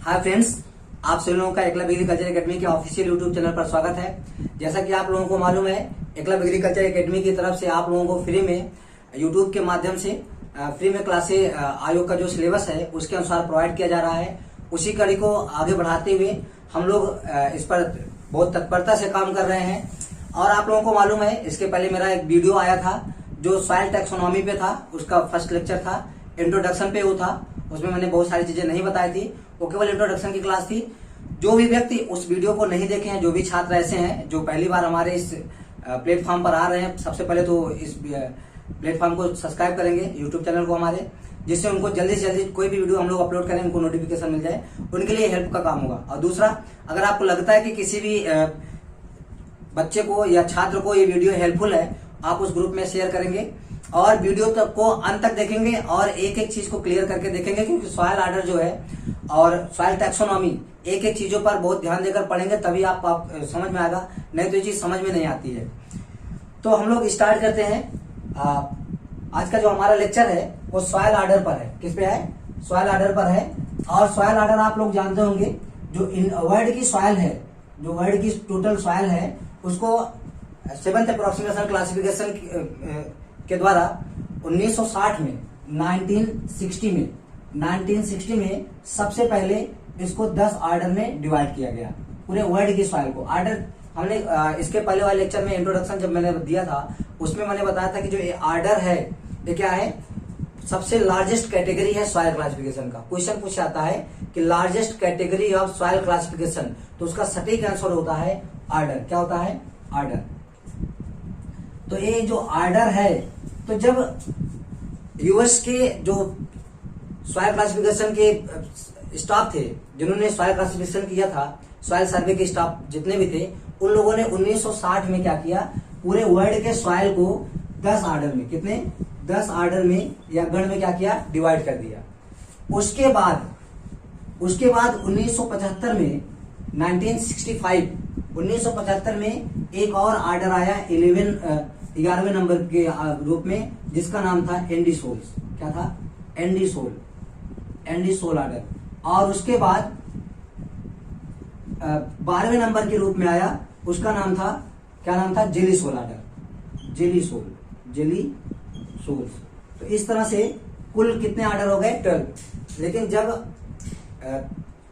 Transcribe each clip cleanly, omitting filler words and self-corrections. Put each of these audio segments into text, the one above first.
Hi friends, आप सभी लोगों का एकलव्य एग्रीकल्चर एकेडमी के ऑफिशियल यूट्यूब चैनल पर स्वागत है। जैसा कि आप लोगों को मालूम है, एकलव्य एग्रीकल्चर एकेडमी की तरफ से आप लोगों को फ्री में यूट्यूब के माध्यम से फ्री में क्लासे आयोग का जो सिलेबस है उसके अनुसार प्रोवाइड किया जा रहा है। उसी कड़ी को आगे बढ़ाते हुए हम लोग इस पर बहुत तत्परता से काम कर रहे हैं। और आप लोगों को मालूम है, इसके पहले मेरा एक वीडियो आया था जो सॉइल टैक्सोनॉमी पे था, उसका फर्स्ट लेक्चर था, इंट्रोडक्शन पे वो था। उसमें मैंने बहुत सारी चीजें नहीं बताई थी, वो केवल इंट्रोडक्शन की क्लास थी। जो भी व्यक्ति उस वीडियो को नहीं देखे हैं, जो भी छात्र ऐसे हैं जो पहली बार हमारे इस प्लेटफॉर्म पर आ रहे हैं, सबसे पहले तो इस प्लेटफॉर्म को सब्सक्राइब करेंगे, यूट्यूब चैनल को हमारे, जिससे उनको जल्दी से जल्दी कोई भी वीडियो हम लोग अपलोड करें उनको नोटिफिकेशन मिल जाए, उनके लिए हेल्प का काम होगा। और दूसरा, अगर आपको लगता है कि किसी भी बच्चे को या छात्र को ये वीडियो हेल्पफुल है, आप उस ग्रुप में शेयर करेंगे और वीडियो तक को अंत तक देखेंगे और एक एक चीज को क्लियर करके देखेंगे, क्योंकि सॉइल ऑर्डर जो है और सॉइल टैक्सोनॉमी एक एक चीजों पर बहुत ध्यान देकर पढ़ेंगे, तभी आप समझ में आएगा, नहीं तो ये चीज समझ में नहीं आती है। तो हम लोग स्टार्ट करते हैं। आज का जो हमारा लेक्चर है वो सॉइल ऑर्डर पर है। किस पे है? सॉइल ऑर्डर पर है। और सॉइल ऑर्डर आप लोग जानते होंगे, जो वर्ल्ड की सॉइल है, जो वर्ल्ड की टोटल सॉइल है, उसको 7th अप्रोक्सीमेशन क्लासिफिकेशन के द्वारा 1960 में 1960 में सबसे पहले इसको 10 ऑर्डर में डिवाइड किया गया, पूरे वर्ल्ड की सॉइल को। ऑर्डर हमने इसके पहले वाले लेक्चर में इंट्रोडक्शन जब मैंने दिया था, उसमें मैंने बताया था कि जो ये ऑर्डर है ये क्या है, सबसे लार्जेस्ट कैटेगरी है सॉइल क्लासिफिकेशन का। क्वेश्चन पूछा जाता है कि largest category of soil classification, तो उसका सटीक आंसर होता है ऑर्डर। क्या होता है? ऑर्डर। तो ये जो ऑर्डर है, तो जब यूएस के जो सॉइल क्लासिफिकेशन के स्टाफ थे, जिन्होंने सॉइल क्लासिफिकेशन किया था, सॉइल सर्वे के स्टाफ जितने भी थे, उन लोगों ने 1960 में क्या किया, पूरे वर्ल्ड के सॉइल को 10 ऑर्डर में, कितने? 10 ऑर्डर में या गण में क्या किया, डिवाइड कर दिया। उसके बाद 1975 में 1975 में एक और ऑर्डर आया 11वें नंबर के रूप में, जिसका नाम था एंडीसोल्स। क्या था? एंडीसोल ऑर्डर। और उसके बाद 12वें नंबर के रूप में आया, उसका नाम था, क्या नाम था? जेलीसोल ऑर्डर। जेलीसोल। तो इस तरह से कुल कितने ऑर्डर हो गए? 12। लेकिन जब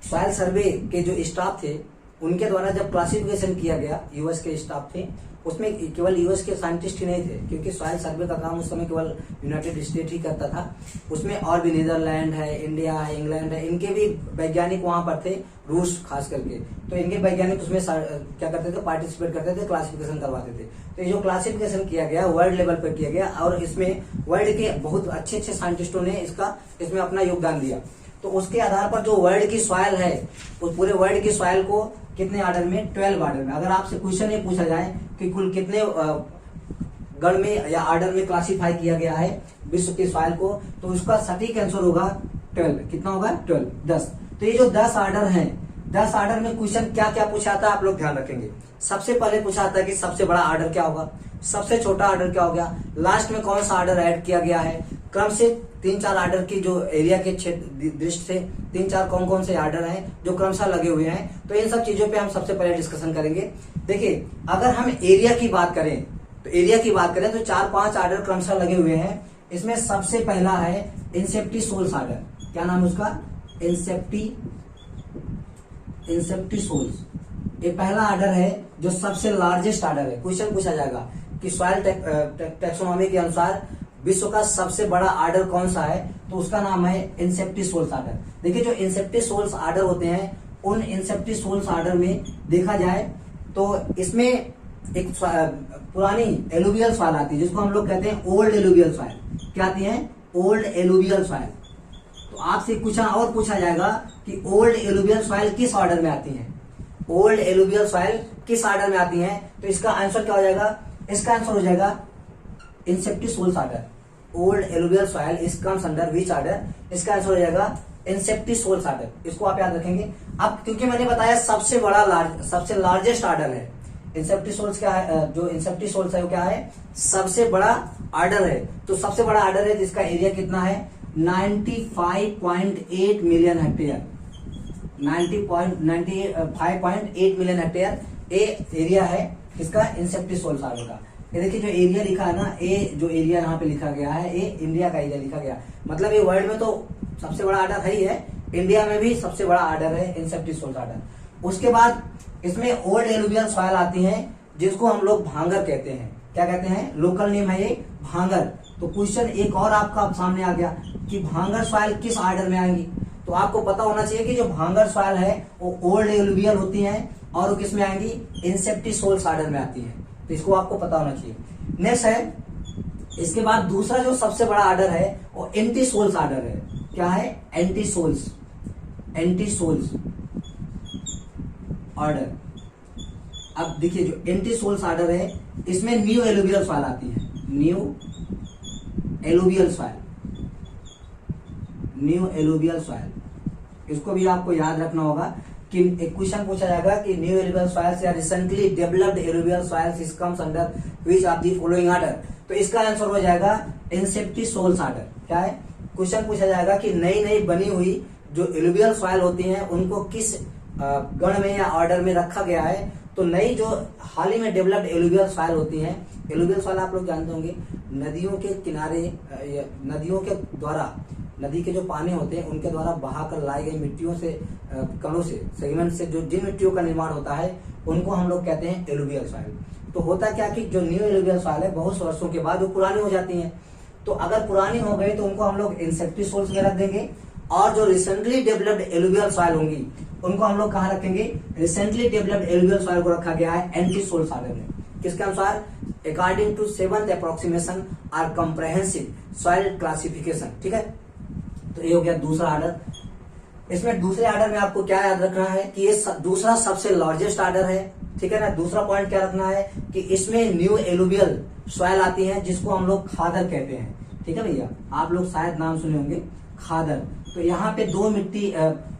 सॉइल सर्वे के जो स्टाफ थे, उनके द्वारा जब क्लासिफिकेशन किया गया, यूएस के स्टाफ थे, उसमें केवल यूएस के साइंटिस्ट ही नहीं थे, क्योंकि सॉइल सर्वे का काम उस समय केवल यूनाइटेड स्टेट ही करता था। उसमें और भी नीदरलैंड है, इंडिया है, इंग्लैंड है, इनके भी वैज्ञानिक वहां पर थे, रूस खास करके। तो इनके वैज्ञानिक उसमें क्या करते थे, पार्टिसिपेट करते थे, क्लासिफिकेशन करवाते थे। तो ये जो क्लासिफिकेशन किया गया वर्ल्ड लेवल पर किया गया, और इसमें वर्ल्ड के बहुत अच्छे अच्छे साइंटिस्टों ने इसमें अपना योगदान दिया। तो उसके आधार पर जो वर्ल्ड की सॉइल है, उस पूरे वर्ल्ड की सॉइल को कितने ऑर्डर में? 12 ऑर्डर में। अगर आपसे क्वेश्चन ये पूछा जाए कि कुल कितने गण में या ऑर्डर में क्लासिफाई किया गया है विश्व की सॉइल को, तो उसका सटीक आंसर होगा 12। कितना होगा? 12, 10। तो ये जो 10 ऑर्डर हैं, 10 ऑर्डर में क्वेश्चन क्या क्या पूछा था, आप लोग ध्यान रखेंगे। सबसे पहले पूछा था कि सबसे बड़ा ऑर्डर क्या होगा, सबसे छोटा ऑर्डर क्या हो गया, लास्ट में कौन सा ऑर्डर ऐड किया गया है, क्रम से 3-4 ऑर्डर की जो एरिया के क्षेत्र दृष्टि से 3-4 कौन कौन से ऑर्डर हैं जो क्रमशः लगे हुए हैं। तो इन सब चीजों पे हम सबसे पहले डिस्कशन करेंगे। देखिए, अगर हम एरिया की बात करें तो 4-5 ऑर्डर क्रमशः लगे हुए हैं। इसमें सबसे पहला है इंसेप्टिसोल्स ऑर्डर। क्या नाम है उसका? इंसेप्टिसोल्स। ये पहला ऑर्डर है जो सबसे लार्जेस्ट ऑर्डर है। क्वेश्चन पूछा जाएगा कि सॉइल टैक्सोनॉमी के अनुसार विश्व का सबसे बड़ा ऑर्डर कौन सा है, तो उसका नाम है इंसेप्टिसोल्स ऑर्डर। देखिए, जो इंसेप्टिसोल्स ऑर्डर होते हैं, उन इंसेप्टिसोल्स ऑर्डर में देखा जाए तो इसमें एक पुरानी एलुवियल सॉइल आती है, जिसको हम लोग कहते हैं ओल्ड एलुवियल सॉइल। क्या आती है? Old alluvial soil. तो आपसे क्वेश्चन और पूछा जाएगा कि ओल्ड एलुवियल सॉइल किस ऑर्डर में आती है, ओल्ड एलुवियल सॉइल किस ऑर्डर में आती है, तो इसका आंसर क्या हो जाएगा? इसका आंसर हो जाएगा इंसेप्टिसोल्स ऑर्डर। ओल्ड एलुवियल सॉइल इस कम्स अंडर विच ऑर्डर? इसका आंसर हो जाएगा इंसेप्टिसोल्स ऑर्डर। इसको आप याद रखेंगे। अब क्योंकि मैंने बताया सबसे लार्जेस्ट ऑर्डर है इंसेप्टिसोल्स। क्या है? जो इंसेप्टिसोल्स है वो क्या है? सबसे बड़ा ऑर्डर है। तो सबसे बड़ा ऑर्डर है जिसका एरिया कितना है? 95.8 मिलियन हेक्टेयर। 95.8 मिलियन हेक्टेयर ये एरिया है इसका इंसेप्टी सोल सागर का। ये देखिए जो एरिया लिखा है ना, ये जो एरिया यहाँ पे लिखा गया है ये इंडिया का एरिया लिखा गया, मतलब ये वर्ल्ड में तो सबसे बड़ा आर्डर है ही है, इंडिया में भी सबसे बड़ा आर्डर है इंसेप्टी सोल आर्डर। उसके बाद इसमें ओल्ड एलुवियल सॉइल आती है जिसको हम लोग भांगर कहते हैं। क्या कहते हैं? लोकल नेम है ये भांगर। तो क्वेश्चन एक और आपका सामने आ गया कि भांगर सॉइल किस आर्डर में आएंगी। तो आपको पता होना चाहिए कि जो भांगर सॉइल है वो ओल्ड एलुवियल होती है और वो किस में आएंगी? इंसेप्टी सोल्स आर्डर में आती है। तो इसको आपको पता होना चाहिए। नेक्स्ट है, इसके बाद दूसरा जो सबसे बड़ा आर्डर है वो एंटी सोल्स आर्डर है। क्या है? Andisols, andisols order. अब देखिए जो एंटी सोल्स ऑर्डर है इसमें न्यू एलुवियल सॉइल आती है, new alluvial soil, new alluvial soil. इसको भी आपको याद रखना होगा कि एक क्वेश्चन पूछा जाएगा कि न्यू एलुवियल सॉइल्स या recently developed alluvial soils is comes under which of the following order. तो इसका आंसर हो जाएगा इंसेप्टी सोल्स ऑर्डर। क्या है? क्वेश्चन पूछा जाएगा कि नई नई बनी हुई जो एलुवियल सॉइल होती हैं उनको किस गण में या ऑर्डर में रखा गया है। तो नई जो हाल ही में डेवलप्ड एलुवियल सॉइल होती हैं, एलुवियल सॉइल आप लोग जानते होंगे नदियों के किनारे, नदियों के द्वारा, नदी के जो पानी होते हैं उनके द्वारा बहाकर लाई गई मिट्टियों से, कणों से, सेगमेंट से जो जिन मिट्टियों का निर्माण होता है उनको हम लोग कहते हैं एलुवियल सॉइल। तो होता क्या कि जो न्यू एलुवियल सॉइल है बहुत वर्षों के बाद वो पुरानी हो जाती है। तो अगर पुरानी हो गई तो उनको हम लोग इंसेप्टी सोल्स में रख देंगे, और जो रिसेंटली डेवलप्ड एलुवियल सॉइल होंगी उनको हम लोग कहाँ रखेंगे? रिसेंटली डेवलप्ड एलुवियल सॉइल को रखा गया है एंटी सोल्स ऑर्डर में। किसके अनुसार? अकॉर्डिंग टू 7th अप्रोक्सीमेशन और कंप्रेहेंसिव सॉइल क्लासिफिकेशन। ठीक है, तो ये हो गया दूसरा ऑर्डर। इसमें दूसरे ऑर्डर में आपको क्या याद रखना है कि ये दूसरा सबसे लार्जेस्ट ऑर्डर है। ठीक है ना। दूसरा पॉइंट क्या रखना है कि इसमें न्यू एलुवियल सॉइल आती है जिसको हम लोग खादर कहते हैं। ठीक है भैया, आप लोग शायद नाम सुने होंगे खादर। तो यहाँ पे दो मिट्टी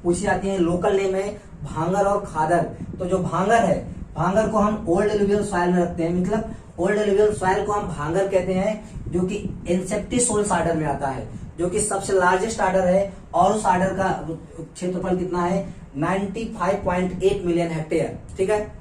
पूछी जाती है, लोकल नेम है भांगर और खादर। तो जो भांगर है, भांगर को हम ओल्ड एलुवियल सॉइल में रखते हैं, मतलब ओल्ड एलुवियल सॉइल को हम भांगर कहते हैं, जो कि इंसेप्टी सोल्स ऑर्डर में आता है, जो कि सबसे लार्जेस्ट ऑर्डर है। और उस ऑर्डर का क्षेत्रफल कितना है? 95.8 मिलियन हेक्टेयर। ठीक है।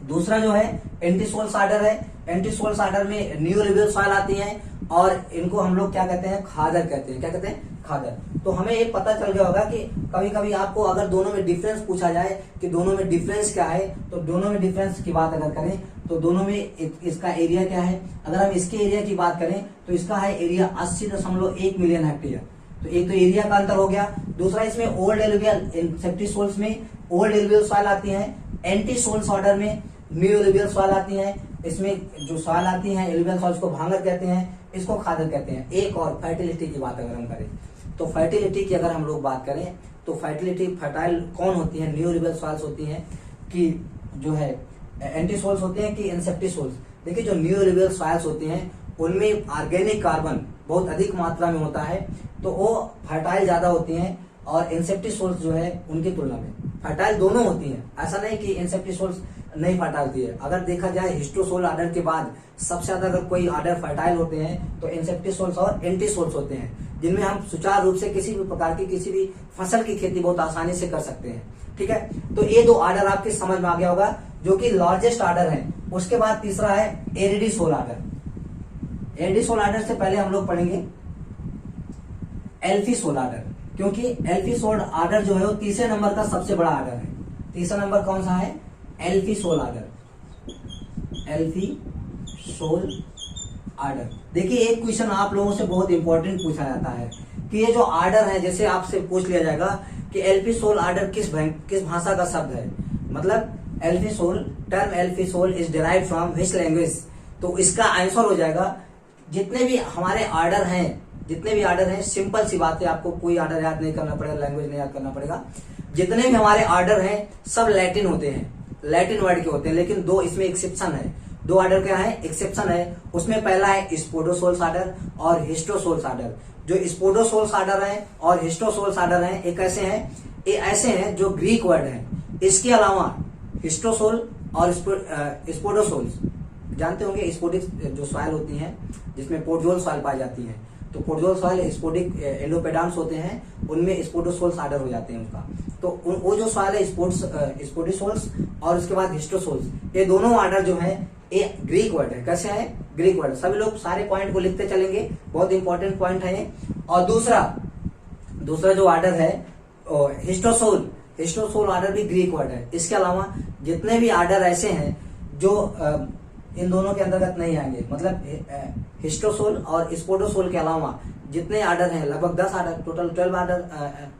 दूसरा जो है एंटी सोल्स ऑर्डर है। एंटी सोल्स ऑर्डर में न्यू एलुवियल सॉइल आती है और इनको हम लोग क्या कहते हैं? खादर कहते हैं। क्या कहते हैं? खादर। तो हमें एक पता चल गया होगा कि कभी कभी आपको अगर दोनों में डिफरेंस पूछा जाए कि दोनों में डिफरेंस क्या है, तो दोनों में डिफरेंस की बात अगर करें तो दोनों में इसका एरिया क्या है। अगर हम इसके एरिया की बात करें तो इसका है एरिया 80.1 मिलियन हेक्टेयर। तो एक तो एरिया का अंतर हो गया। दूसरा, इसमें ओल्ड एलुवियल इंसेप्टी सोल्स में ओल्ड एलुवियल सॉइल आती है, एंटी सोल्स ऑर्डर में न्यू एलुवियल सॉइल आती है। इसमें जो सॉइल आती है एलुवियल सॉइल्स को भांगर कहते हैं, इसको खादर कहते हैं। एक और फर्टिलिटी की बात अगर हम करें तो फर्टिलिटी की अगर हम लोग बात करें तो फर्टिलिटी, फर्टाइल कौन होती है? न्यू एलुवियल सॉइल्स होती हैं कि जो है एंटी सोल्स होते हैं कि इंसेप्टी सोल्स। देखिए जो न्यू एलुवियल सॉइल्स होती हैं उनमें ऑर्गेनिक कार्बन बहुत अधिक मात्रा में होता है, तो वो फर्टाइल ज्यादा होती हैं। और इंसेप्टी सोल्स जो है उनकी तुलना में फर्टाइल दोनों होती हैं। ऐसा नहीं कि इंसेप्टी सोल्स नहीं फर्टाइल होती है। अगर देखा जाए हिस्टोसोल आर्डर के बाद सबसे ज्यादा अगर कोई आर्डर फर्टाइल होते हैं तो इंसेप्टी सोल्स और एंटी सोल्स होते हैं, जिनमें हम सुचारू रूप से किसी भी प्रकार की किसी भी फसल की खेती बहुत आसानी से कर सकते हैं। ठीक है, तो ये दो आर्डर आपके समझ में आ गया होगा जो कि लार्जेस्ट आर्डर है। उसके बाद तीसरा है एरिडीसोल आर्डर। एरिडीसोल आर्डर से पहले हम लोग पढ़ेंगे एल्फीसोल आर्डर, क्योंकि एल्फीसोल आर्डर जो है वो तीसरे नंबर का सबसे बड़ा आर्डर है। तीसरा नंबर कौन सा है? एल्फीसोल आर्डर। एल्फीसोल आर्डर। देखिए एक क्वेश्चन आप लोगों से बहुत इंपॉर्टेंट पूछा जाता है कि ये जो आर्डर है, जैसे आपसे पूछ लिया जाएगा कि एल्फीसोल आर्डर किस भाषा का शब्द है, मतलब alfisol, term alfisol is derived from which language. तो इसका आंसर हो जाएगा जितने भी हमारे आर्डर हैं, जितने भी आर्डर हैं, सिंपल सी बात है, आपको कोई आर्डर याद नहीं करना पड़ेगा, लैंग्वेज नहीं याद करना पड़ेगा। जितने भी हमारे आर्डर हैं सब लैटिन होते हैं, लैटिन वर्ड के होते हैं। लेकिन दो इसमें एक्सेप्शन है। दो आर्डर क्या है? एक्सेप्शन है। उसमें पहला है स्पोडोसोल्स आर्डर और हिस्टोसोल्स आर्डर। जो स्पोडोसोल्स आर्डर है और हिस्टोसोल्स आर्डर है, एक ऐसे हैं, ये ऐसे हैं जो ग्रीक वर्ड हैं। इसके अलावा हिस्टोसोल और स्पोडोसोल्स जानते होंगे, स्पोडिक जो सॉइल होती है जिसमें पोडोल सॉइल पाई जाती है, तो पोडोजोल सॉइल स्पोडिक एंडोपेडान्स होते हैं, उनमें स्पोडोसोल्स आर्डर हो जाते हैं उसका। तो वो जो सॉइल है स्पोडिसोल्स और उसके बाद हिस्टोसोल्स, ये दोनों आर्डर जो है ये ग्रीक वर्ड है। कैसे है? Greek word. सभी लोग सारे पॉइंट को लिखते चलेंगे, बहुत इंपॉर्टेंट पॉइंट है ये। और दूसरा जो आर्डर है हिस्टोसोल आर्डर भी ग्रीक वर्ड है। इसके अलावा जितने भी आर्डर ऐसे हैं जो इन दोनों के अंतर्गत नहीं आएंगे, मतलब हिस्टोसोल और स्पोडोसोल के अलावा जितने आर्डर हैं, लगभग 10 आर्डर, टोटल 12 आर्डर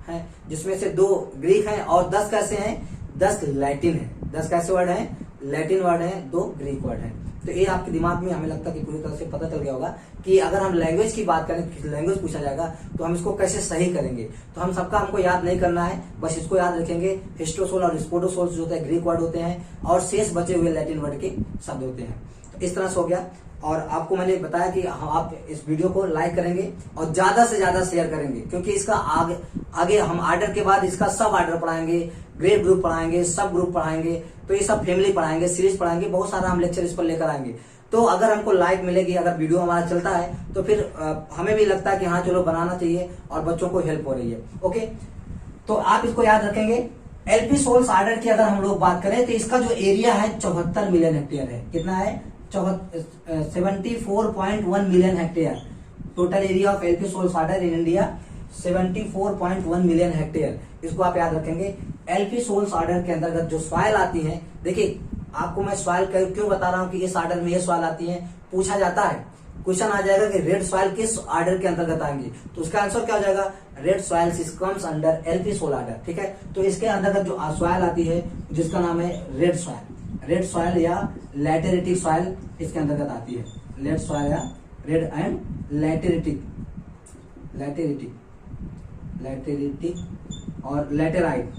हैं, जिसमें से 2 ग्रीक हैं और 10 कैसे हैं? 10 लैटिन है। 10 कैसे वर्ड है? लैटिन वर्ड है, 2 ग्रीक वर्ड है। तो ये आपके दिमाग में हमें लगता है कि पूरी तरह से पता चल गया होगा कि अगर हम लैंग्वेज की बात करें, किसी लैंग्वेज पूछा जाएगा तो हम इसको कैसे सही करेंगे। तो हम सबका हमको याद नहीं करना है, बस इसको याद रखेंगे। हिस्टोसोल और स्पोडोसोल जो होते हैं ग्रीक वर्ड होते हैं और शेष बचे हुए लैटिन वर्ड के शब्द होते हैं। तो इस तरह से हो गया। और आपको मैंने बताया कि आप इस वीडियो को लाइक करेंगे और ज्यादा से ज्यादा शेयर करेंगे, क्योंकि इसका आगे हम आर्डर के बाद इसका सब आर्डर पढ़ाएंगे, ग्रेड ग्रुप पढ़ाएंगे, सब ग्रुप पढ़ाएंगे, तो ये सब फैमिली पढ़ाएंगे, सीरीज पढ़ाएंगे, बहुत सारा हम लेक्चर इस पर लेकर आएंगे। तो अगर हमको लाइक मिलेगी, अगर वीडियो हमारा चलता है, तो फिर हमें भी लगता है कि हाँ चलो बनाना चाहिए और बच्चों को हेल्प हो रही है। ओके, तो आप इसको याद रखेंगे। एलपी सोल्स आर्डर की अगर हम लोग बात करें तो इसका जो एरिया है 74 मिलियन हेक्टेयर है। कितना है? 74.1 million hectare. Total area of alfisols order in India 74.1 million hectare. इसको आप याद रखेंगे। एलपी सोल्स आर्डर के अंतर्गत जो सॉइल आती है, देखिए आपको मैं सॉइल क्यों बता रहा हूं कि इस आर्डर में ये सॉइल आती है, पूछा जाता है, क्वेश्चन आ जाएगा कि रेड सॉइल किस आर्डर के अंतर्गत आएंगी, तो उसका आंसर क्या हो जाएगा? Red soils comes under alfisol order. ठीक है, तो इसके अंतर्गत जो सॉइल आती है जिसका नाम है रेड सॉइल या लैटेरिटिक सॉइल इसके अंतर्गत आती है। रेड सॉइल या रेड एंड लैटेरिटिक और लैटेराइट।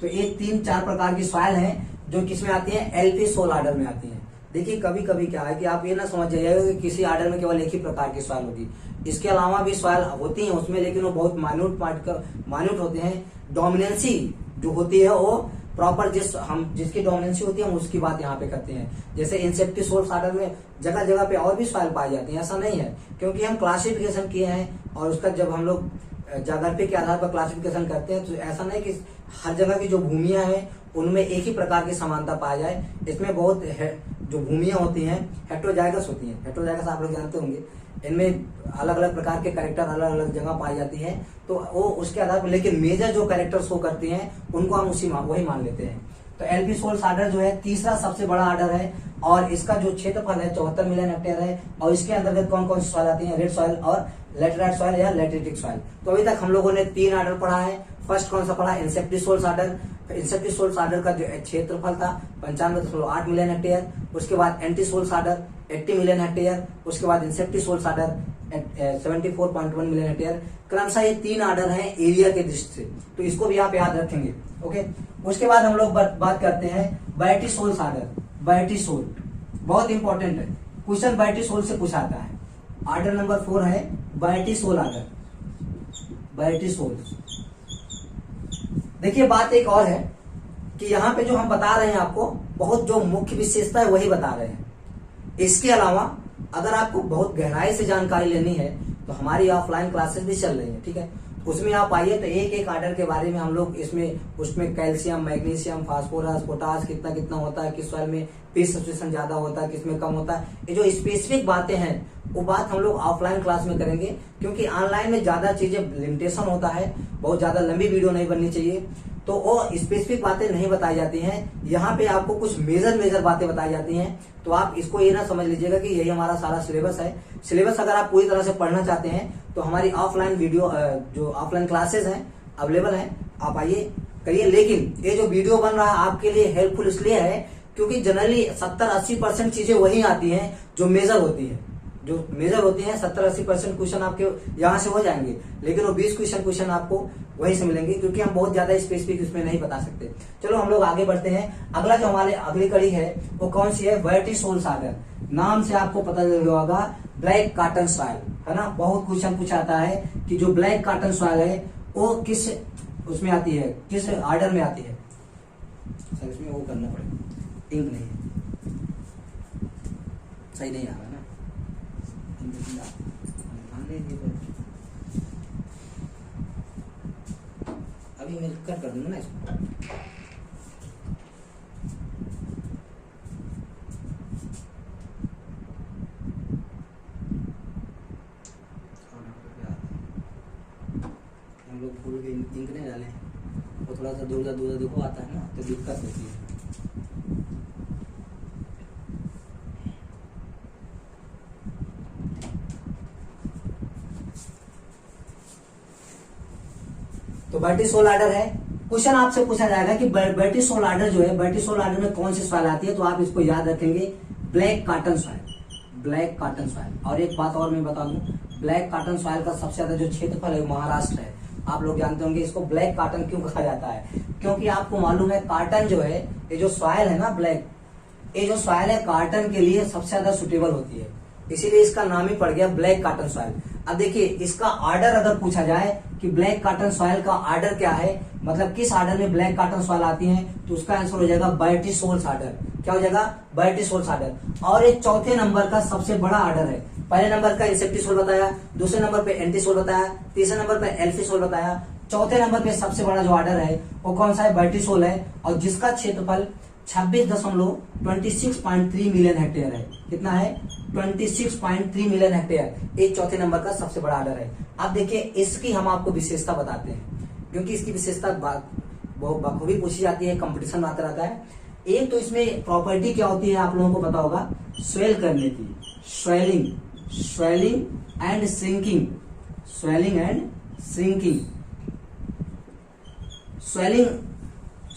तो ये 3-4 प्रकार की सॉइल हैं जो किसमें आती हैं? एलपी सोल आर्डर में आती हैं। देखिए कभी कभी क्या है कि आप ये ना समझ जाइएगा कि किसी आर्डर में केवल एक ही प्रकार की सॉइल होगी, इसके अलावा भी सॉइल होती हैं उसमें, लेकिन वो बहुत माइन्यूट होते हैं। डोमिनेंसी जो होती है वो प्रॉपर जिसकी डोमिनेंसी होती है हम उसकी बात यहाँ पे करते हैं। जैसे इंसेक्टिसोल्स आर्डर में जगह जगह पे और भी सॉइल पाई जाती है, ऐसा नहीं है, क्योंकि हम क्लासिफिकेशन किए हैं और उसका जब हम लोग ज्योग्राफी के आधार पर क्लासिफिकेशन करते हैं तो ऐसा नहीं कि हर जगह की जो भूमियां हैं उनमें एक ही प्रकार की समानता पाया जाए। इसमें बहुत जो भूमियां होती हैं हेट्रोजाइगस होती हैं। हेट्रोजाइगस आप लोग जानते होंगे, इनमें अलग अलग प्रकार के कैरेक्टर अलग अलग जगह पाई जाती है, तो वो उसके आधार पर, लेकिन मेजर जो कैरेक्टर शो करती हैं उनको हम वही मान लेते हैं। तो एलपी सोल्स आर्डर जो है तीसरा सबसे बड़ा आर्डर है और इसका जो क्षेत्रफल है 74 मिलियन हेक्टेयर है। और इसके अंतर्गत कौन कौन सी सॉइल आती है? रेड सॉइल और लैटेराइट सॉइल या लैटेरिटिक सॉइल। तो अभी तक हम लोगों ने 3 आर्डर पढ़ा है। फर्स्ट कौन सा पढ़ा? इंसेक्टिसोल्स आर्डर। इंसेक्टिसोल्स आर्डर का जो क्षेत्रफल था 95.8 मिलियन हेक्टेयर। उसके बाद एंटीसोल्स आर्डर 80 मिलियन हेक्टेयर। उसके बाद इंसेक्टिसोल्स आर्डर 74.1 मिलियन हेक्टेयर। क्रमशः ये 3 आर्डर हैं एरिया के दृष्टि से, तो इसको भी आप याद रखेंगे। ओके, उसके बाद हम लोग बात करते हैं बायटिसोल्स आर्डर। बायटिसोल बहुत इंपॉर्टेंट है, क्वेश्चन बायटिसोल से पूछा आता है। आर्डर नंबर 4 है बायटिसोल आर्डर। बायटिसोल, देखिए बात एक और है कि यहाँ पे जो हम बता रहे हैं आपको बहुत जो मुख्य विशेषता है वही बता रहे हैं। इसके अलावा अगर आपको बहुत गहराई से जानकारी लेनी है तो हमारी ऑफलाइन क्लासेस भी चल रही है। ठीक है, उसमें आप आइए तो एक एक आर्डर के बारे में हम लोग उसमें कैल्शियम, मैग्नीशियम, फास्फोरस, पोटास कितना कितना होता है, किस सॉइल में पीएच सब्स्टिट्यूशन ज्यादा होता है, किसमें कम होता है, ये जो स्पेसिफिक बातें हैं वो बात हम लोग ऑफलाइन क्लास में करेंगे, क्योंकि ऑनलाइन में ज्यादा चीजें लिमिटेशन होता है, बहुत ज्यादा लंबी वीडियो नहीं बननी चाहिए, तो वो स्पेसिफिक बातें नहीं बताई जाती हैं। यहाँ पे आपको कुछ मेजर बातें बताई जाती हैं। तो आप इसको ये ना समझ लीजिएगा कि यही हमारा सारा सिलेबस है। सिलेबस अगर आप पूरी तरह से पढ़ना चाहते हैं तो हमारी ऑफलाइन वीडियो जो ऑफलाइन क्लासेस हैं अवेलेबल हैं, आप आइए करिए। लेकिन ये जो वीडियो बन रहा है आपके लिए हेल्पफुल इसलिए है क्योंकि जनरली 70-80% चीजें वही आती हैं जो मेजर होती है। जो मेजर होती हैं 70-80% क्वेश्चन आपके यहाँ से हो जाएंगे, लेकिन वो 20 क्वेश्चन आपको वहीं से मिलेंगे, क्योंकि हम बहुत ज्यादा स्पेसिफिक इसमें नहीं बता सकते। चलो हम लोग आगे बढ़ते हैं। अगला जो हमारे अगली कड़ी है वो कौन सी है? बायटिसोल्स आर्डर। नाम से आपको पता चल गया होगा, ब्लैक कॉटन सॉइल है ना। बहुत क्वेश्चन पूछा आता है कि जो ब्लैक कॉटन सॉइल है वो किस उसमें आती है, किस आर्डर में आती है। सर इसमें वो करना पड़ेगा, इंक नहीं है, सही नहीं आ रहा ना, अभी मैं कट कर दूंगा ना इसको। हम लोग फूल के इंक नहीं डाले, वो थोड़ा सा दूर देखो आता है ना, तो दिक्कत होती है। तो वर्टिसोल आर्डर है। क्वेश्चन आपसे पूछा जाएगा कि वर्टिसोल आर्डर जो है, वर्टिसोल आर्डर में कौन सी सॉइल आती है, तो आप इसको याद रखेंगे black cotton soil, black cotton soil. और एक बात और मैं बता दूं, ब्लैक कॉटन सॉइल का सबसे ज्यादा जो क्षेत्रफल है महाराष्ट्र है। आप लोग जानते होंगे इसको ब्लैक कॉटन क्यों कहा जाता है, क्योंकि आपको मालूम है कॉटन जो है, ये जो सॉइल है ना ब्लैक, ये जो सॉइल है कॉटन के लिए सबसे ज्यादा सुटेबल होती है, इसीलिए इसका नाम ही पड़ गया ब्लैक कॉटन सॉइल। अब देखिए इसका आर्डर अगर पूछा जाए कि ब्लैक कॉटन सॉइल का आर्डर क्या है, मतलब किस आर्डर में ब्लैक कॉटन सॉइल आती है, तो उसका आंसर हो जाएगा वर्टिसोल्स आर्डर। क्या हो जाएगा? Vertisols order. और एक चौथे नंबर का सबसे बड़ा आर्डर है। पहले नंबर का इंसेप्टिसोल बताया, दूसरे नंबर पे एंटीसोल बताया, तीसरे नंबर पे एल्फिसोल बताया, चौथे नंबर पे सबसे बड़ा जो आर्डर है वो कौन सा है? वर्टिसोल है। और जिसका क्षेत्रफल 26.3 मिलियन हेक्टेयर है। कितना है? 26.3 मिलियन हेक्टेयर। एक चौथे नंबर का सबसे बड़ा आर्डर है। अब देखिए इसकी हम आपको विशेषता बताते हैं, क्योंकि इसकी विशेषता बखूबी पूछी जाती है, कंपटीशन आता रहता है। एक तो इसमें प्रॉपर्टी क्या होती है आप लोगों को पता होगा, स्वेल करने की, swelling, swelling and shrinking, swelling and shrinking, swelling,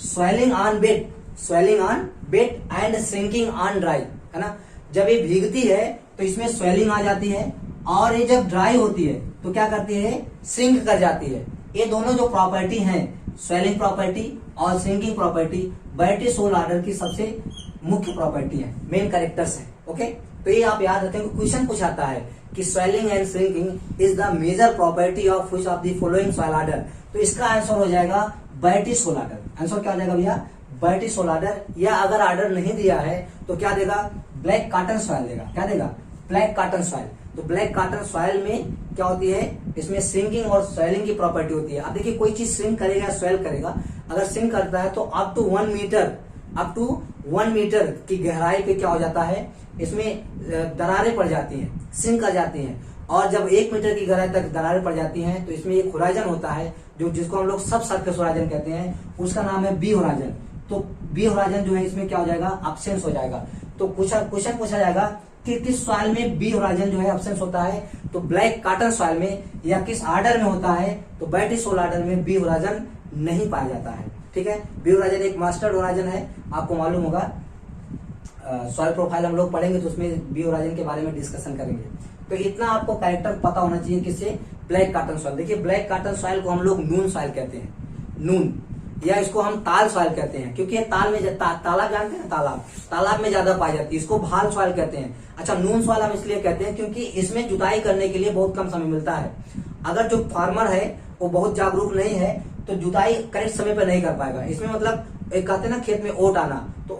swelling on wet, swelling on wet and shrinking on dry, है ना। जब ये भीगती है तो इसमें स्वेलिंग आ जाती है, और ये जब ड्राई होती है तो क्या करती है? श्रिंक कर जाती है। ये दोनों जो प्रॉपर्टी हैं, स्वेलिंग प्रॉपर्टी और श्रिंकिंग प्रॉपर्टी, वर्टिसोल आर्डर की सबसे मुख्य प्रॉपर्टी है, मेन कैरेक्टर्स है। ओके, तो ये आप याद रखेंगे। क्वेश्चन पूछाता है कि swelling and shrinking is the major property of which of the following soil order, तो इसका आंसर हो जाएगा वर्टिसोल आर्डर। आंसर क्या हो जाएगा भैया? Vertisol order. या अगर आर्डर नहीं दिया है तो क्या देगा? ब्लैक कॉटन सॉइल देगा। क्या देगा? Black cotton soil. तो ब्लैक कॉटन सॉइल में क्या होती है? इसमें श्रिंकिंग और स्वेलिंग की प्रॉपर्टी होती है। अब देखिए कोई चीज श्रिंक करेगा, स्वेल करेगा, अगर श्रिंक करता है तो up to 1 metre, up to 1 metre की गहराई पे क्या हो जाता है? इसमें दरारें पड़ जाती हैं, श्रिंक कर जाती हैं। और जब 1 मीटर की गहराई तक दरारें पड़ जाती हैं तो इसमें एक होराइजन होता है, जो जिसको हम लोग सब सरफेस होराइजन कहते हैं, उसका नाम है बी होराइजन। तो बी होराइजन जो है इसमें क्या हो जाएगा? अब्सेंस हो जाएगा। तो क्वेश्चन पूछा जाएगा कि किस सॉइल में बी होराइजन जो है अब्सेंस होता है, तो ब्लैक कॉटन सॉइल में, या किस आर्डर में होता है, तो वर्टिसोल आर्डर में बी होराइजन नहीं पाया जाता है। ठीक है, बी होराइजन एक मास्टर्ड होराइजन है, आपको मालूम होगा। सॉइल प्रोफाइल हम लोग पढ़ेंगे तो उसमें बी होराइजन के बारे में डिस्कशन करेंगे। तो इतना आपको कैरेक्टर पता होना चाहिए किससे? Black cotton soil. देखिए ब्लैक कॉटन सॉइल को हम लोग नून सॉइल कहते हैं, नून, या इसको हम ताल सॉइल कहते हैं, क्योंकि ये ताल में तालाब जानते हैं, तालाब में ज्यादा पाई जाती है, इसको भाल सॉइल कहते हैं। अच्छा, नून सॉइल हम इसलिए कहते हैं क्योंकि इसमें जुताई करने के लिए बहुत कम समय मिलता है। अगर जो फार्मर है वो बहुत जागरूक नहीं है तो जुताई करेक्ट समय पर नहीं कर पाएगा। इसमें मतलब एक कहते हैं ना खेत में ओट आना, तो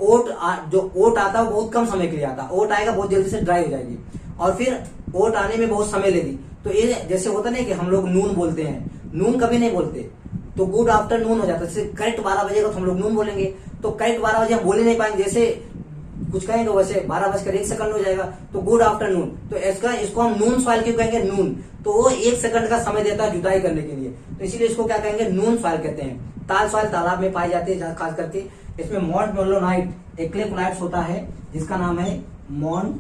जो ओट आता है वो बहुत कम समय के लिए आता, ओट आएगा बहुत जल्दी से ड्राई हो जाएगी, और फिर ओट आने में बहुत समय लेगी। तो ये जैसे होता नहीं कि हम लोग नून बोलते हैं, नून कभी नहीं बोलते, तो गुड आफ्टरनून हो जाता है। जैसे करेक्ट 12 बजेगा तो हम लोग नून बोलेंगे, तो करेक्ट 12 बजे हम बोल ही नहीं पाएंगे, जैसे कुछ कहेंगे वैसे 12:01 हो जाएगा, तो गुड आफ्टरनून। तो इसको हम नून सॉइल क्यों कहेंगे? नून, तो वो 1 सेकंड का समय देता है जुताई करने के लिए, तो इसीलिए इसको क्या कहेंगे? नून सॉइल कहते हैं। ताल सॉइल तालाब में पाई जाती है खास करके। इसमें मॉन्ट मोरिलोनाइट एक क्ले कोलाइट्स होता है जिसका नाम है मॉन्ट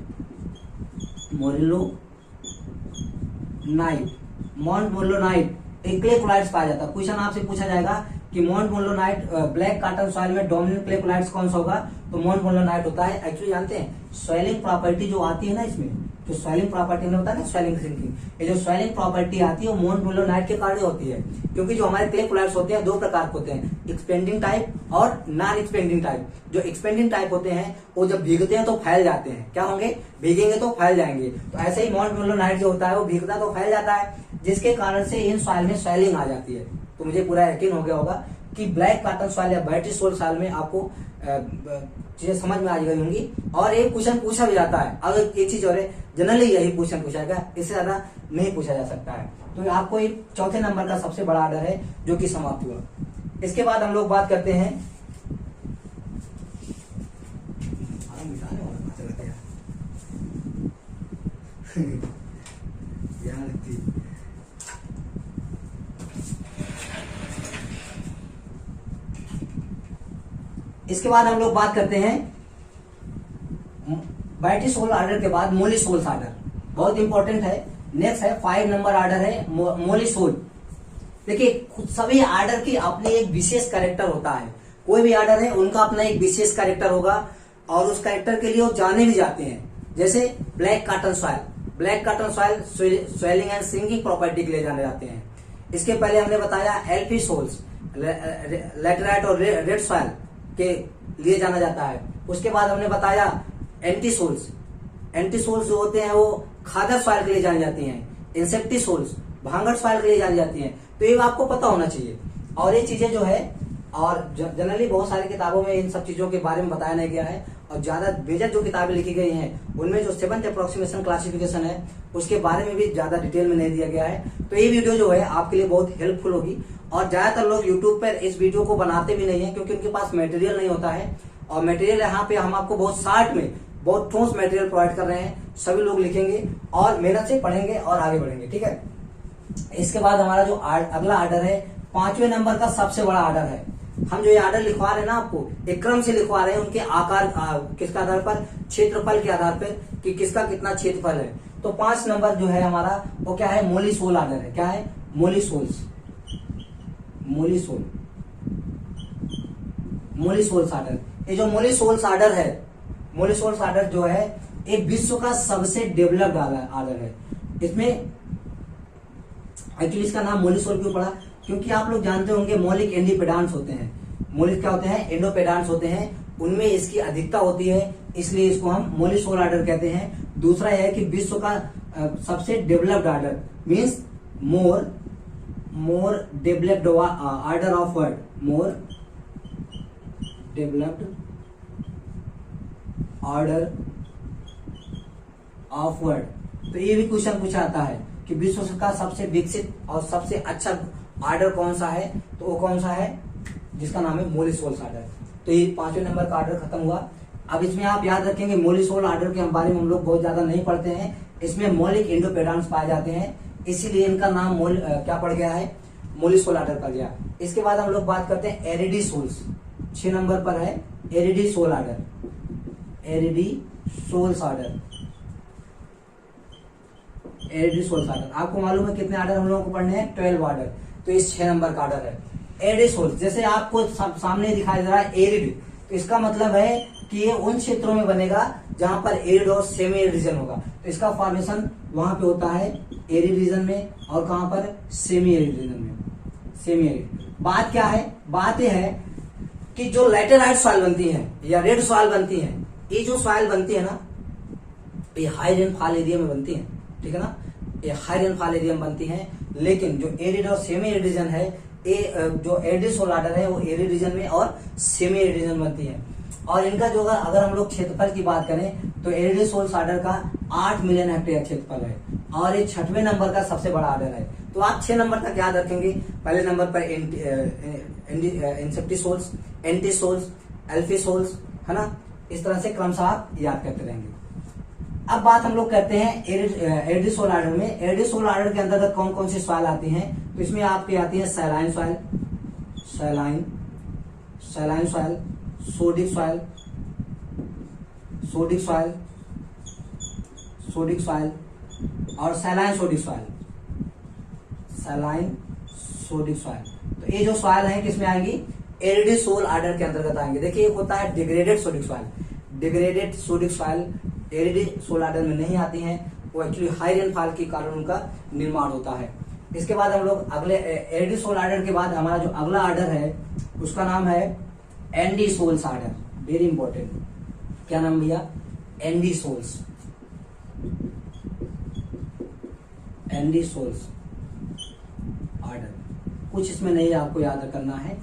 मोरिलोनाइट एक क्ले कोलाइट्स पाया जाता है। क्वेश्चन आपसे पूछा जाएगा कि मॉन्ट मोरिलोनाइट ब्लैक कॉटन सॉइल में डोमिनेंट क्ले कोलाइट्स कौन सा होगा, तो मॉन्ट मोरिलोनाइट होता है। एक्चुअली जानते हैं स्वेलिंग प्रॉपर्टी जो आती है ना, इसमें जो स्वेलिंग प्रॉपर्टी हमने बताया ना, स्वेलिंग श्रिंकिंग, ये जो स्वेलिंग प्रॉपर्टी आती है वो मॉन्ट मोरिलोनाइट के कारण होती है। क्योंकि जो हमारे क्ले कोलाइट्स होते हैं 2 प्रकार के होते हैं, एक्सपेंडिंग टाइप और नॉन एक्सपेंडिंग टाइप। जो एक्सपेंडिंग टाइप होते हैं वो जब भीगते हैं तो फैल जाते हैं, क्या होंगे? भीगेंगे तो फैल जाएंगे। तो ऐसे ही मॉन्ट मोरिलोनाइट जो होता है वो भीगता तो फैल जाता है, जिसके कारण से इन सॉइल में स्वेलिंग आ जाती है। तो मुझे पूरा यकीन हो गया होगा कि ब्लैक कॉटन सॉइल या बैटरी सोल सॉइल में आपको चीजें समझ में आ गई होंगी। और एक क्वेश्चन पूछा भी जाता है, अगर एक चीज और है, जनरली यही क्वेश्चन पूछा जाएगा, इससे ज्यादा नहीं पूछा जा सकता है। तो आपको ये चौथे नंबर का सबसे बड़ा ऑर्डर है जो कि समाप्त हुआ। इसके बाद हम लोग बात करते हैं इसके बाद हम लोग बात करते हैं बैटरी सोल ऑर्डर के बाद मोली सोल्स ऑर्डर, बहुत इंपॉर्टेंट है। नेक्स्ट है 5 नंबर ऑर्डर है मोली सोल। देखिए सभी ऑर्डर की अपनी एक विशेष कैरेक्टर होता है, कोई भी ऑर्डर है उनका अपना एक विशेष कैरेक्टर होगा और उस कैरेक्टर के लिए वो जाने भी जाते हैं। जैसे black cotton soil, black cotton soil swelling and sinking property के लिए जाने जाते हैं। इसके पहले हमने बताया एल्फी सोल्स लैटेराइट और रेड सॉइल के लिए जाना जाता है। उसके बाद हमने बताया एंटी सोल्स, एंटी सोल्स जो होते हैं वो खादर सॉइल के लिए जानी जाती हैं। इंसेक्टी सोल्स भांगड़ सॉइल के लिए जानी जाती हैं। तो ये आपको पता होना चाहिए। और ये चीजें जो है, और जनरली बहुत सारी किताबों में इन सब चीजों के बारे में बताया नहीं गया है, और ज्यादा मेजर जो किताबें लिखी गई हैं उनमें जो 7th अप्रोक्सीमेशन क्लासिफिकेशन है उसके बारे में भी ज्यादा डिटेल में नहीं दिया गया है। तो ये वीडियो जो है आपके लिए बहुत हेल्पफुल होगी। और ज्यादातर लोग यूट्यूब पर इस वीडियो को बनाते भी नहीं है क्योंकि उनके पास मटेरियल नहीं होता है, और मटेरियल यहाँ पे हम आपको बहुत शार्ट में बहुत ठोस मटेरियल प्रोवाइड कर रहे हैं। सभी लोग लिखेंगे और मेहनत से पढ़ेंगे और आगे बढ़ेंगे, ठीक है। इसके बाद हमारा जो अगला ऑर्डर है 5वें नंबर का सबसे बड़ा ऑर्डर है। हम जो ये ऑर्डर लिखवा रहे हैं ना आपको, एक क्रम से लिखवा रहे हैं, उनके आकार किसके आधार पर, क्षेत्रफल के आधार पर कि किसका कितना क्षेत्रफल है। तो 5 नंबर जो है हमारा वो क्या है, मोली सोल ऑर्डर है। क्या है, मोली सोल्स, मोली सोल, मोली सोल्स ऑर्डर। ये जो मोली सोल्स ऑर्डर है, मोली सोल्स ऑर्डर जो है एक विश्व का सबसे डेवलप्ड ऑर्डर है। इसमें एक्चुअली इसका नाम मोली सोल क्यों पड़ा, क्योंकि आप लोग जानते होंगे मौलिक एंडोपेडांट्स होते हैं। मौलिक क्या होते हैं, एंडोपेडांट्स होते हैं, उनमें इसकी अधिकता होती है, इसलिए इसको हम मोली सोल ऑर्डर कहते हैं। दूसरा यह है कि विश्व का सबसे developed order means more developed order of word, more developed order of word. तो ये भी क्वेश्चन पूछा जाता है कि विश्व का सबसे विकसित और सबसे अच्छा ऑर्डर कौन सा है, तो वो कौन सा है, जिसका नाम है मोली सोल्स ऑर्डर। तो ये 5वें नंबर का ऑर्डर खत्म हुआ। अब इसमें आप याद रखेंगे मोली सोल ऑर्डर के बारे में हम लोग बहुत ज्यादा नहीं पढ़ते हैं। इसमें मौलिक एंडोपेडांट्स पाए जाते हैं, इसीलिए इनका नाम क्या पड़ गया है, मोली सोल ऑर्डर पड़ गया। इसके बाद हम लोग बात करते हैं एरिडी सोल्स। 6 नंबर पर है aridisol order, aridisols order, aridisols order. आपको मालूम है कितने ऑर्डर हम लोगों को पढ़ने हैं, 12 ऑर्डर। तो इस 6 नंबर का ऑर्डर है एरिडी सोल्स। जैसे आपको सामने दिखाई दे रहा है एरिड, तो इसका मतलब है कि ये उन क्षेत्रों में बनेगा जहां पर एरिड और सेमी एरिड रीजन होगा। तो इसका फॉर्मेशन वहां पे होता है एरिड रीजन में, और कहां पर, सेमी एरिड रीजन में, सेमी एरिड। बात क्या है, बात यह है कि जो लैटेराइट सॉइल बनती है या रेड सॉइल बनती है, ये जो सॉइल बनती है ना, ये हाई रेनफॉल एरिया में बनती है, ठीक है ना, ये हाई रेनफॉल एरिया में बनती है। लेकिन जो एरिड और सेमी एरिड रीजन है, ये जो एरिडी सोल ऑर्डर है वो एरिड रीजन में और सेमी एरिड रीजन बनती है। और इनका जो अगर हम लोग क्षेत्रफल की बात करें तो एरिडी सोल्स ऑर्डर का 8 मिलियन हेक्टेयर क्षेत्रफल है, और ये 6वें नंबर का सबसे बड़ा ऑर्डर है। तो आप 6 नंबर तक याद रखेंगे। पहले नंबर पर इंसेक्टी सोल्स, एंटी सोल्स, एल्फी सोल्स, है ना, इस तरह से क्रमशः आप याद करते रहेंगे। अब बात हम लोग करते हैं एरिडी सोल ऑर्डर में। एरिडी सोल ऑर्डर के अंतर्गत कौन कौन सी सॉइल आती हैं, तो इसमें आपकी आती है saline soil, saline soil, sodic soil, sodic soil, sodic soil और saline sodic soil, saline sodic soil. तो ये जो सॉइल है किसमें आएंगी, एरिडी सोल ऑर्डर के अंतर्गत आएंगे। देखिए एक होता है degraded sodic soil, degraded sodic soil aridisol order में नहीं आती हैं, वो एक्चुअली हाई रेनफॉल के कारण उनका निर्माण होता है। इसके बाद हम लोग अगले एरिडी सोल ऑर्डर के बाद हमारा जो अगला ऑर्डर है उसका नाम है andisols order, very important. क्या नाम भैया, andisols, andisols order. कुछ इसमें नहीं आपको याद करना है,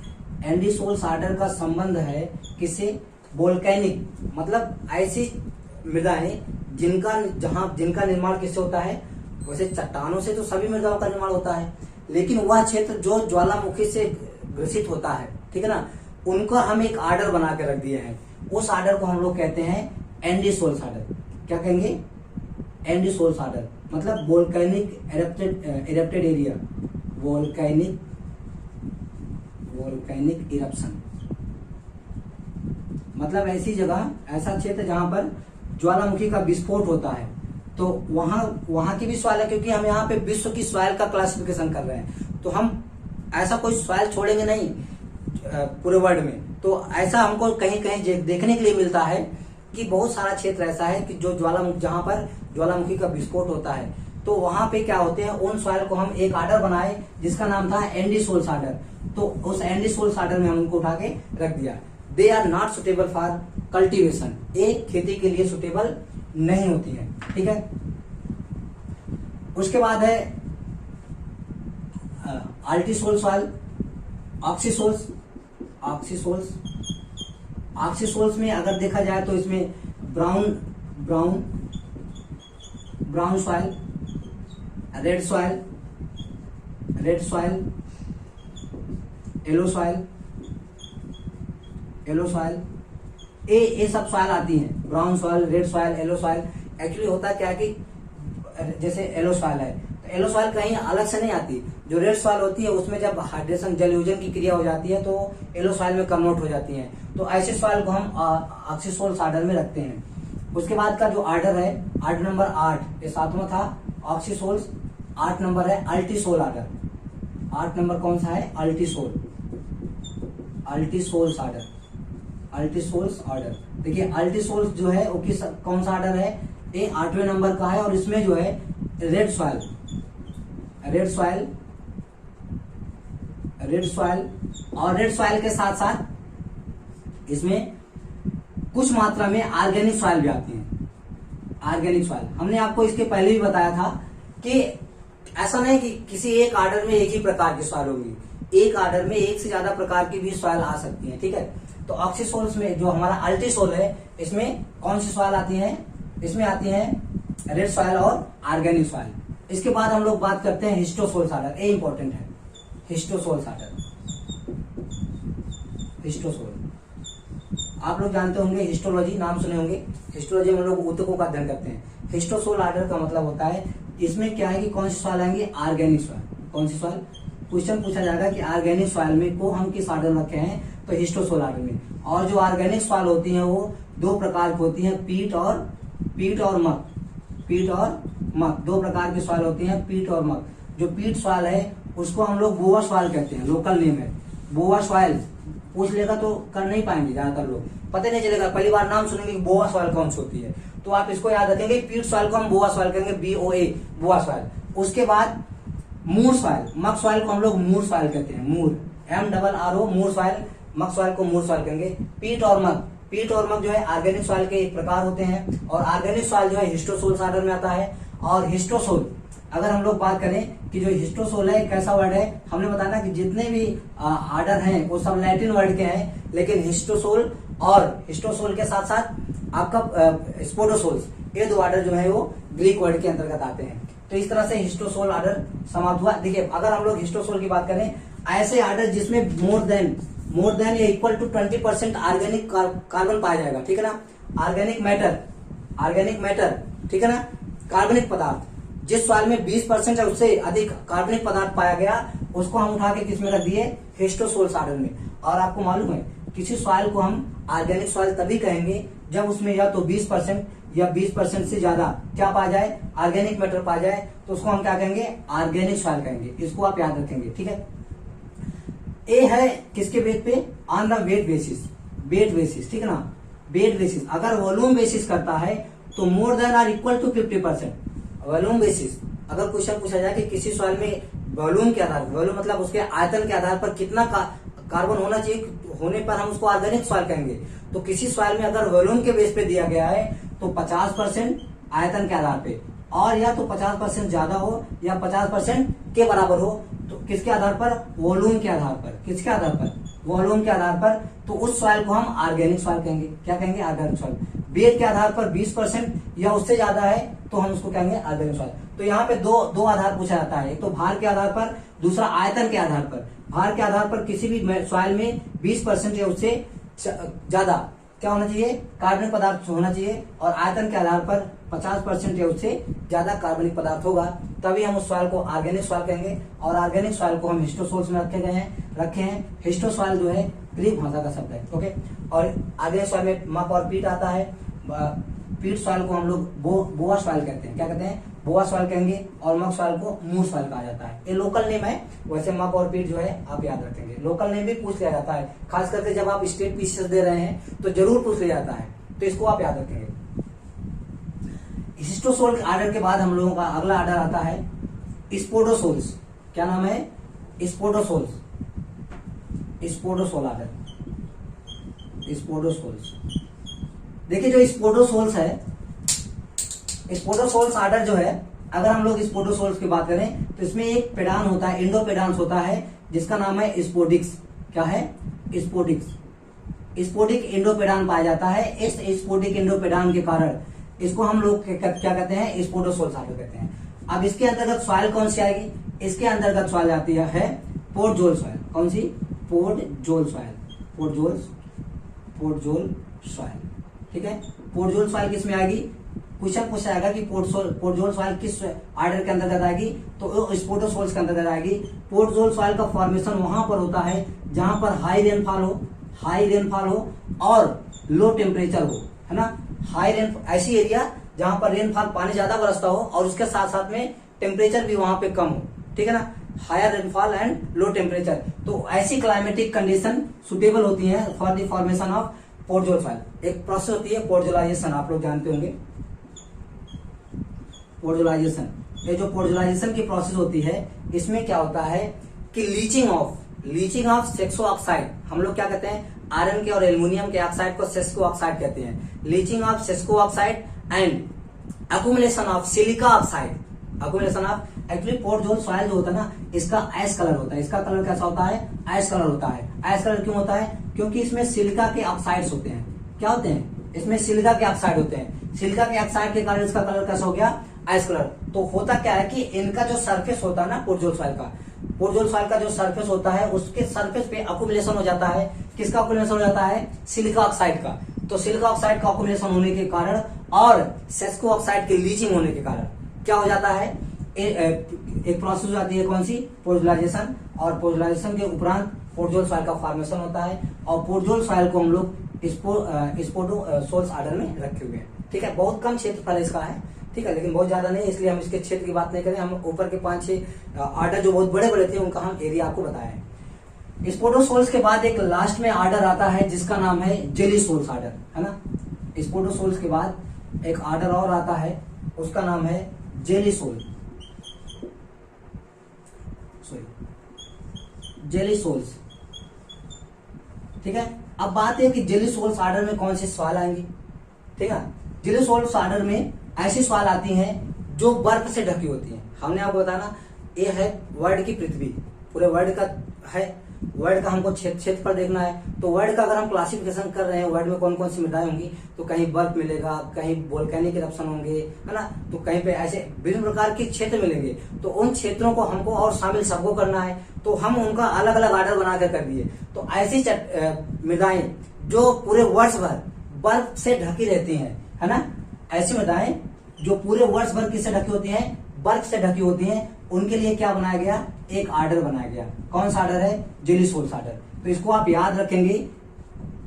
एंडीसोल्स आर्डर का संबंध है किससे? वोल्केनिक, मतलब ऐसी मृदाएं जिनका निर्माण किससे होता है? वैसे चट्टानों से तो सभी मृदाओं का निर्माण होता है, लेकिन वह क्षेत्र जो ज्वालामुखी से ग्रसित होता है, ठीक है ना, उनका हम एक आर्डर बना के रख दिए हैं। उस आर्डर को हम लोग कहते हैं एंडीसोल्स आर्डर। क्या कहेंगे? एंडीसोल्स आर्डर, मतलब volcanic erupted area, volcanic eruption, मतलब ऐसी जगह, ऐसा क्षेत्र जहां पर ज्वालामुखी का विस्फोट होता है। तो वहां की भी सॉइल है, क्योंकि हम यहाँ पे विश्व की सॉइल का क्लासिफिकेशन कर रहे हैं, तो हम ऐसा कोई सॉइल छोड़ेंगे नहीं पूरे वर्ल्ड में। तो ऐसा हमको कहीं कहीं देखने के लिए मिलता है कि बहुत सारा क्षेत्र ऐसा है कि जो जहां पर ज्वालामुखी का विस्फोट होता है, तो वहां पे क्या होते हैं, उन सॉइल को हम एक आर्डर बनाए जिसका नाम था एंडीसोल्स आर्डर। तो उस एंडीसोल्स आर्डर में हम उनको उठा के रख दिया। They are not suitable for cultivation, एक खेती के लिए सुटेबल नहीं होती है, ठीक है। उसके बाद है अल्टीसोल सॉइल, ऑक्सीसोल्स। ऑक्सीसोल्स में अगर देखा जाए तो इसमें brown soil, red soil, yellow soil, ये सब सॉइल आती हैं। Brown soil, red soil, yellow soil. Actually होता क्या है कि जैसे येलो सॉइल है, तो येलो सॉइल कहीं अलग से नहीं आती। जो रेड सॉइल होती है उसमें जब हाइड्रेशन, जलयोजन की क्रिया हो जाती है तो येलो सॉइल में कन्वर्ट हो जाती है। तो ऐसे सॉइल को हम ऑक्सीसोल्स आर्डर में रखते हैं। उसके बाद का जो आर्डर है, आर्डर नंबर 8, ये 7वां था ऑक्सीसोल्स। 8 नंबर है अल्टीसोल आर्डर। 8 नंबर कौन सा है? अल्टीसोल्स आर्डर। देखिए अल्टीसोल्स जो है वो कौन सा आर्डर है? ये 8वें नंबर का है, और इसमें जो है रेड सॉइल और रेड सॉइल के साथ साथ इसमें कुछ मात्रा में ऑर्गेनिक सॉइल भी आती है। ऑर्गेनिक सॉइल हमने आपको इसके पहले भी बताया था कि ऐसा नहीं कि किसी एक आर्डर में एक ही प्रकार की सॉइल होगी, एक आर्डर में एक से ज्यादा प्रकार की भी सॉइल आ सकती है, ठीक है। तो ऑक्सीसोल्स में जो हमारा अल्टीसोल है, इसमें कौन सी सॉइल आती है? इसमें आती है रेड सॉइल और ऑर्गेनिक सॉइल। इसके बाद हम लोग बात करते हैं हिस्टोसोल्स आर्डर। ये इंपॉर्टेंट है, हिस्टोसोल्स आर्डर। आप लोग जानते होंगे, हिस्टोलॉजी नाम सुने होंगे। हिस्टोलॉजी में हम लोग ऊतकों का अध्ययन करते हैं। हिस्टोसोल आर्डर का मतलब होता है, इसमें क्या है कि कौन सी सॉइल आएंगे? Organic soil. कौन सी सॉइल? क्वेश्चन पूछा जाएगा कि ऑर्गेनिक सॉइल में को हम किस आर्डर में रखे हैं, तो हिस्टोसोल आर्डर में। और जो ऑर्गेनिक सॉइल होती है वो 2 प्रकार की होती है, पीट और मक। 2 प्रकार की सॉइल होती है, पीट और मक। जो पीट सॉइल है उसको हम लोग बोवा सॉइल कहते हैं, लोकल नेम है बोवा सॉइल। पूछ लेगा तो कर नहीं पाएंगे ज्यादातर लोग, पता नहीं चलेगा, पहली बार नाम सुनेंगे कि बोवा सॉइल कौन सी होती है। तो आप इसको याद रखेंगे, पीट सॉइल को हम बोवा सॉइल कहेंगे, BOA, बोवा सॉइल। उसके बाद मूर सॉइल, मक सॉइल को हम लोग मूर सॉइल कहते हैं, मूर, MRRO, मूर सॉइल। मक सॉइल को मूर सॉइल कहेंगे। पीट और मक जो है ऑर्गेनिक सॉइल के एक प्रकार होते हैं, और ऑर्गेनिक सॉइल जो है हिस्टोसोल्स आर्डर में आता है। और हिस्टोसोल, अगर हम लोग बात करें कि जो हिस्टोसोल है कैसा वर्ड है, हमने बताया कि जितने भी आर्डर हैं वो सब लैटिन वर्ड के हैं, लेकिन हिस्टोसोल के साथ साथ आपका स्पोडोसोल्स, ये 2 आर्डर जो है वो ग्रीक वर्ड के अंतर्गत आते हैं। तो इस तरह से हिस्टोसोल आर्डर समाप्त हुआ। देखिए अगर हम लोग हिस्टोसोल की बात करें, ऐसे आर्डर जिसमें मोर देन या इक्वल टू 20% ऑर्गेनिक कार्बन पाया जाएगा, ठीक है ना। ऑर्गेनिक मैटर, ठीक है ना, कार्बनिक पदार्थ। जिस सॉइल में 20% है उससे अधिक कार्बनिक पदार्थ पाया गया, उसको हम उठा के किसमें रख दिए? हिस्टोसोल्स आर्डर में। और आपको मालूम है, किसी सॉइल को हम ऑर्गेनिक सॉइल तभी कहेंगे जब उसमें या तो 20% या 20% से ज्यादा क्या पाया जाए? ऑर्गेनिक मैटर पाया जाए, तो उसको हम क्या कहेंगे? ऑर्गेनिक सॉइल कहेंगे। इसको आप याद रखेंगे, ठीक है। ए है किसके बेस पे? ऑन द वेट बेसिस, ठीक है ना, वेट बेसिस। अगर वॉल्यूम बेसिस करता है तो मोर देन और इक्वल टू 50%। वॉल्यूम बेसिस, अगर क्वेश्चन पूछा जाए कि किसी सॉइल में वॉल्यूम के आधार पर, वॉल्यूम मतलब उसके आयतन के आधार पर कितना कार्बन होना चाहिए, होने पर हम उसको ऑर्गेनिक सॉइल कहेंगे। तो किसी सॉइल में अगर वॉल्यूम के बेस पे दिया गया है तो 50% आयतन के आधार पे, और या तो 50% ज्यादा हो या 50% के बराबर हो, तो किसके आधार पर? वॉल्यूम के आधार पर। किसके आधार पर? वॉल्यूम के आधार पर, तो उस सॉइल को हम ऑर्गेनिक सॉइल कहेंगे। क्या कहेंगे? Organic soil. वेट के आधार पर 20% या उससे ज्यादा है तो हम उसको कहेंगे ऑर्गेनिक सॉइल। तो यहाँ पे दो आधार पूछा जाता है, एक तो भार के आधार पर, दूसरा आयतन के आधार पर। भार के आधार पर किसी भी सॉइल में 20% या उससे ज्यादा क्या होना चाहिए? कार्बनिक पदार्थ होना चाहिए। और आयतन के आधार पर 50% या उससे ज्यादा कार्बनिक पदार्थ होगा, तभी हम उस सॉइल को ऑर्गेनिक सॉइल कहेंगे। और ऑर्गेनिक सॉइल को हम हिस्टोसोल्स में रखे हैं। हिस्टोसॉइल जो है ग्रीक भाषा का शब्द है। ओके। और ऑर्गेनिक सॉइल में मक और पीट आता है। पीट सॉइल को हम लोग बोआ सॉइल कहते हैं। क्या कहते हैं? बोआ सॉइल कहेंगे। और मक सॉइल को मूर सॉइल कहा जाता है। ये लोकल नेम है। वैसे मक और पीट जो है आप याद रखेंगे। लोकल नेम भी पूछ लिया जाता है, खास करके जब आप स्टेट पीसीएस दे रहे हैं तो जरूर पूछ लिया जाता है, तो इसको आप याद रखेंगे। हिस्टोसोल आर्डर के बाद हम लोगों का अगला आर्डर आता है स्पोडोसोल्स। क्या नाम है? स्पोडोसोल्स। स्पोडोसोल आर्डर। स्पोडोसोल्स। देखिए जो स्पोडोसोल्स है, स्पोडोसोल्स आर्डर जो है, अगर हम लोग स्पोडोसोल्स की बात करें तो इसमें एक पेडान होता है, इंडोपेडांस होता है, जिसका नाम है स्पोडिक्स। क्या है? स्पोडिक्स। स्पोडिक इंडोपेडान पाया जाता है। इस स्पोडिक इंडोपेडान के कारण इसको हम लोग क्या कहते हैं? स्पोडोसोल्स आर्डर कहते हैं। अब इसके अंतर्गत सॉइल कौन सी आएगी? इसके अंतर्गत सॉइल आती है पोर्टजोल सॉइल। कौन सी? पोर्टजोल सॉइल। पोर्टजोल सॉइल। ठीक है। पोर्टजोल सॉइल किस में आएगी? क्वेश्चन पूछा जाएगा कि पोर्टजोल सॉइल किस आर्डर के अंतर्गत आएगी? तो स्पोडोसोल्स के अंतर्गत आएगी। पोर्टजोल सॉइल का फॉर्मेशन वहां पर होता है जहां पर हाई रेनफॉल हो और लो टेम्परेचर हो, है ना। ऐसी एरिया जहां पर रेनफॉल, पानी ज्यादा बरसता हो और उसके साथ साथ में टेम्परेचर भी वहां पे कम हो। ठीक है ना। Higher rainfall and low temperature, तो ऐसी क्लाइमेटिक कंडीशन सुटेबल होती है for the formation of podzol soil. एक प्रोसेस होती है पोर्टजोलाइजेशन, आप लोग जानते होंगे। पोर्टजोलाइजेशन, ये जो पोर्टजोलाइजेशन की प्रोसेस होती है, इसमें क्या होता है कि लीचिंग ऑफ सेस्को ऑक्साइड, हम लोग क्या कहते हैं? आयरन के और एल्युमिनियम के ऑक्साइड को सेस्को ऑक्साइड कहते हैं। Leaching of sesquioxide and accumulation of silica oxide. Accumulation of, actually podzol soil जो होता है ना, इसका ऐश कलर होता है। इसका कलर कैसा होता है? ऐश कलर होता है। ऐश कलर क्यों होता है? क्योंकि इसमें सिलिका के ऑक्साइड्स होते हैं। क्या होते हैं? इसमें सिलिका के ऑक्साइड होते हैं। सिलिका के ऑक्साइड के कारण इसका कलर कैसा हो गया? Ash colour. तो होता क्या है कि इनका जो सरफेस होता है ना पोर्टजोल सॉइल का जो सरफेस होता है, उसके सरफेस पे अकुमुलेशन हो जाता है। किसका अकुमुलेशन हो जाता है? सिलिका ऑक्साइड का। तो सिलिका ऑक्साइड का अकुमुलेशन होने के कारण और सेस्को ऑक्साइड की लीचिंग होने के कारण क्या हो जाता है? एक प्रोसेस हो जाती है, कौन सी? पोर्टजोलाइजेशन। और पोर्टजोलाइजेशन के उपरांत पोर्टजोल सॉइल का फॉर्मेशन होता है। और पोर्टजोल सॉइल को हम लोग स्पोडोसोल्स आर्डर में रखे हुए हैं। ठीक है। बहुत कम क्षेत्रफल इसका है, ठीक है, लेकिन बहुत ज्यादा नहीं, इसलिए हम इसके क्षेत्र की बात नहीं करें। हम ऊपर के 5-6 आर्डर जो बहुत बड़े बड़े थे उनका हम एरिया आपको बताया। स्पोडोसोल्स के बाद एक लास्ट में आर्डर आता है जिसका नाम है जेलीसोल्स आर्डर, है ना। स्पोडोसोल्स के बाद एक आर्डर और आता है, उसका नाम है जेलीसोल्स। ठीक है। अब बात है कि जेलीसोल्स आर्डर में कौन से सवाल आएंगे? ठीक है। जेलीसोल्स आर्डर में ऐसी सवाल आती हैं जो बर्फ से ढकी होती हैं। हमने आपको बताया ना, ये है वर्ल्ड की पृथ्वी, पूरे वर्ल्ड का है। वर्ल्ड का हमको क्षेत्र पर देखना है, तो वर्ल्ड का अगर हम क्लासिफिकेशन कर रहे हैं, वर्ल्ड में कौन कौन सी मृदाएं होंगी, तो कहीं बर्फ मिलेगा, कहीं वोल्केनिक इरप्शन होंगे, है ना, तो कहीं पे ऐसे विभिन्न प्रकार के क्षेत्र मिलेंगे। तो उन क्षेत्रों को हमको और शामिल सबको करना है, तो हम उनका अलग अलग आर्डर बनाकर कर दिए। तो ऐसी मृदाएं जो पूरे वर्ष भर बर्फ से ढकी रहती हैं, है ना, ऐसी मृदाएं जो पूरे वर्ष भर किससे ढकी होती हैं? बर्फ से ढकी होती हैं, उनके लिए क्या बनाया गया? एक आर्डर बनाया गया। कौन सा आर्डर है? Gelisols order. तो इसको आप याद रखेंगे,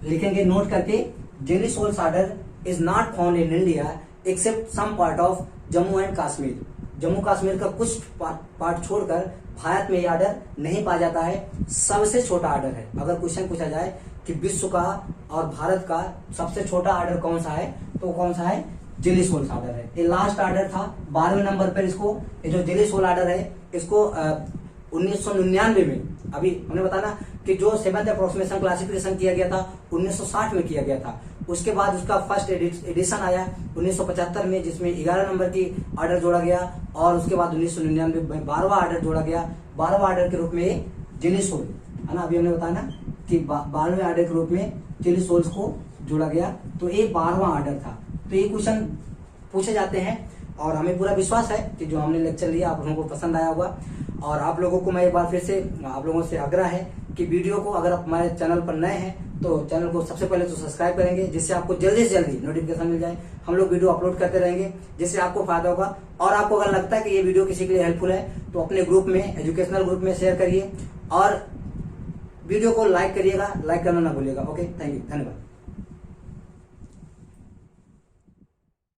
लिखेंगे नोट करके। Gelisols order is not found in India except some part of Jammu and Kashmir. Jammu Kashmir का कुछ पार्ट छोड़कर भारत में ये आर्डर नहीं पाया जाता है। सबसे छोटा आर्डर है। अगर क्वेश्चन पूछा जाए कि विश्व का और भारत का सबसे छोटा आर्डर कौन सा है, तो कौन सा है? जेलीसोल्स आर्डर है। ये लास्ट आर्डर था 12वें नंबर पर। इसको, ये जो जेलीसोल आर्डर है, इसको 1999 में, अभी हमने बताया ना कि जो 7th अप्रोक्सीमेशन क्लासिफिकेशन किया गया था 1960 में किया गया था। उसके बाद उसका फर्स्ट एडिशन आया 1975 में, जिसमें 11 नंबर की आर्डर जोड़ा गया। और उसके बाद 1999 में 12वां आर्डर जोड़ा गया। 12वां आर्डर के रूप में जेलीसोल, है ना, अभी हमने बताया ना कि 12वें आर्डर के रूप में चिली सोल्स को जोड़ा गया। तो ये 12वां आर्डर था। तो ये क्वेश्चन पूछे जाते हैं और हमें पूरा विश्वास है कि जो हमने लेक्चर लिया आप लोगों को पसंद आया होगा। और आप लोगों को मैं एक बार फिर से आप लोगों से आग्रह है कि वीडियो को अगर आप हमारे चैनल पर नए हैं तो चैनल को सबसे पहले तो सब्सक्राइब करेंगे, जिससे आपको जल्दी से जल्दी नोटिफिकेशन मिल जाए। हम लोग वीडियो अपलोड करते रहेंगे जिससे आपको फायदा होगा। और आपको अगर लगता है कि ये वीडियो किसी के लिए हेल्पफुल है तो अपने ग्रुप में, एजुकेशनल ग्रुप में शेयर करिए और वीडियो को लाइक करिएगा, लाइक करना ना भूलिएगा। ओके, थैंक यू, धन्यवाद।